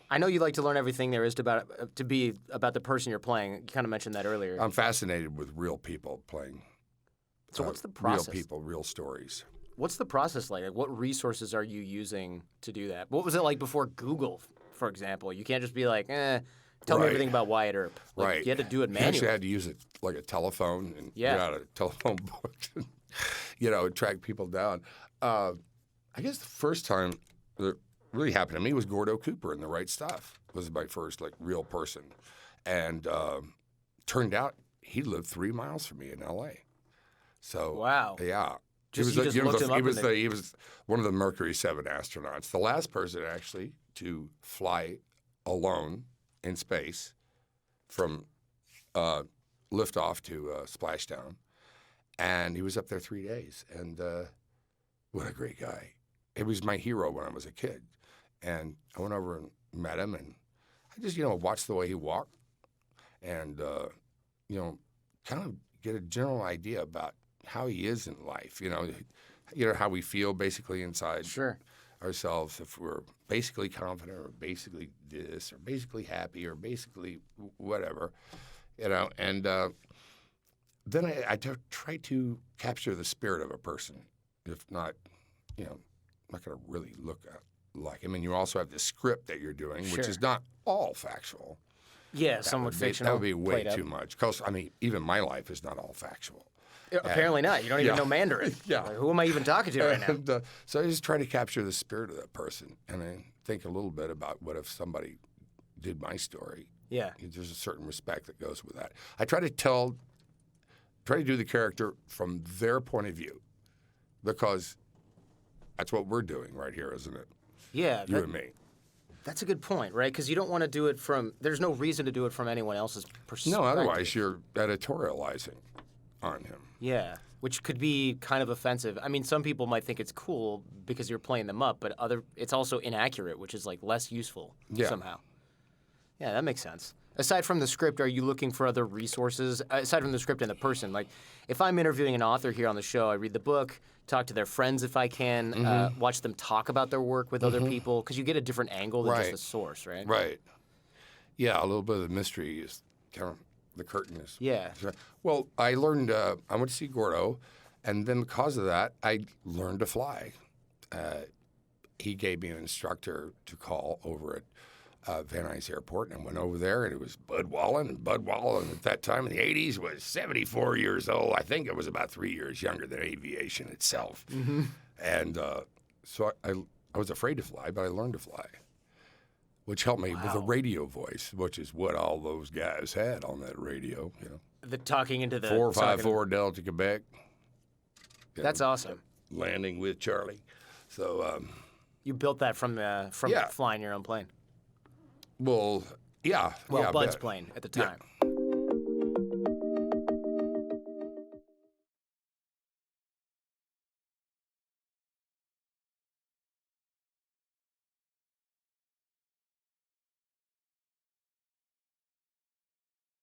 I know you like to learn everything there is to be about the person you're playing. You kind of mentioned that earlier. I'm fascinated with real people playing. So what's the process? Real people, real stories. What's the process like? Like, what resources are you using to do that? What was it like before Google, for example? You can't just be like, tell me everything about Wyatt Earp. Like, Right. You had to do it You manually. actually had to use it like a telephone and get out a telephone book and, and track people down. I guess the first time that really happened to me was Gordo Cooper in The Right Stuff. Was my first real person. And turned out he lived 3 miles from me in L.A. So, wow. Yeah. You just looked him up. He was one of the Mercury 7 astronauts, the last person actually to fly alone in space from liftoff to splashdown. And he was up there 3 days. And what a great guy. He was my hero when I was a kid. And I went over and met him, and I just, watched the way he walked and, kind of get a general idea about how he is in life, how we feel basically inside ourselves, if we're basically confident or basically this or basically happy or basically whatever, and then I try to capture the spirit of a person. If not, I'm not going to really look like him. And you also have the script that you're doing, which is not all factual. Yeah, somewhat fictional. That would be way too much. Because, even my life is not all factual. Apparently not. You don't even know Mandarin. Like, who am I even talking to right now? So I just try to capture the spirit of that person. And I think a little bit about what if somebody did my story. Yeah. There's a certain respect that goes with that. I try to do the character from their point of view. Because that's what we're doing right here, isn't it? Yeah. You and me. That's a good point, right? Because you don't want to do it there's no reason to do it from anyone else's perspective. No, otherwise you're editorializing on him. Yeah, which could be kind of offensive. Some people might think it's cool because you're playing them up, but it's also inaccurate, which is less useful somehow. Yeah, that makes sense. Aside from the script, are you looking for other resources? Aside from the script and the person, if I'm interviewing an author here on the show, I read the book, talk to their friends if I can, watch them talk about their work with other people, because you get a different angle than just the source, right? Right. Yeah, a little bit of the mystery is kind of the curtain is. Yeah. Well, I learned, I went to see Gordo, and then because of that, I learned to fly. He gave me an instructor to call over at Van Nuys Airport, and I went over there, and it was Bud Wallen. And Bud Wallen at that time in the 80s was 74 years old. I think it was about 3 years younger than aviation itself. Mm-hmm. And so I was afraid to fly, but I learned to fly, which helped me with a radio voice, which is what all those guys had on that radio. The talking into the 454 Delta Quebec. That's awesome. Landing with Charlie. So you built that from flying your own plane. Well, yeah. Well, Bud's plane at the time.